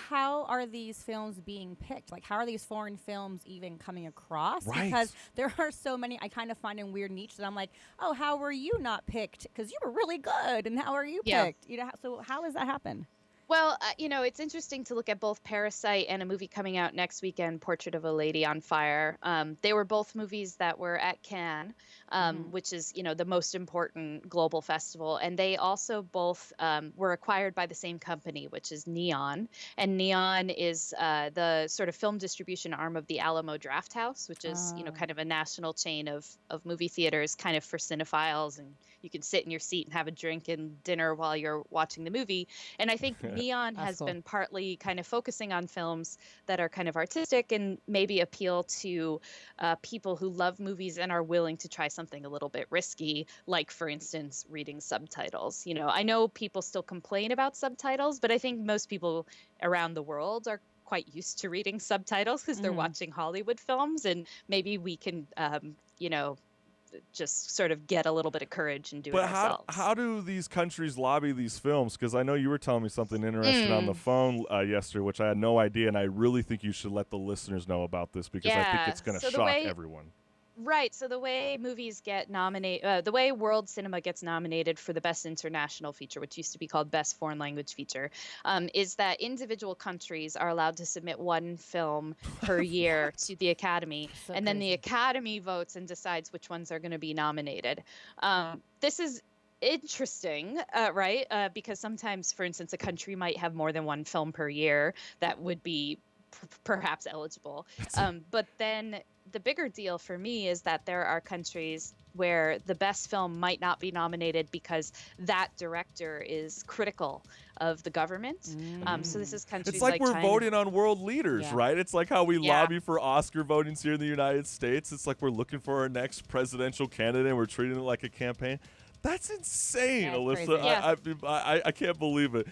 how are these films being picked? Like, how are these foreign films even coming across? Right. Because there are so many. I kind of find in weird niche that I'm like, oh, how were you not picked? Because you were really good, and how are you Yeah. picked? So how does that happen? Well, it's interesting to look at both Parasite and a movie coming out next weekend, Portrait of a Lady on Fire. They were both movies that were at Cannes, which is, the most important global festival. And they also both were acquired by the same company, which is Neon. And Neon is the sort of film distribution arm of the Alamo Drafthouse, which is, kind of a national chain of movie theaters, kind of for cinephiles. And you can sit in your seat and have a drink and dinner while you're watching the movie. And I think Neon has been partly kind of focusing on films that are kind of artistic and maybe appeal to people who love movies and are willing to try something a little bit risky, like, for instance, reading subtitles. I know people still complain about subtitles, but I think most people around the world are quite used to reading subtitles because they're watching Hollywood films, and maybe we can, just sort of get a little bit of courage and do it ourselves. But how do these countries lobby these films? Because I know you were telling me something interesting on the phone yesterday, which I had no idea, and I really think you should let the listeners know about this because I think it's going to shock everyone. Right. So the way movies get nominated, the way world cinema gets nominated for the Best International Feature, which used to be called Best Foreign Language Feature, is that individual countries are allowed to submit one film per year to the Academy, and then the Academy votes and decides which ones are going to be nominated. This is interesting, right? Because sometimes, for instance, a country might have more than one film per year that would be perhaps eligible. But then the bigger deal for me is that there are countries where the best film might not be nominated because that director is critical of the government. So this is countries it's like we're China. voting on world leaders, right? It's like how we lobby for Oscar votings here in the United States. It's like we're looking for our next presidential candidate and we're treating it like a campaign. That's insane, Alyssa. Crazy. I can't believe it.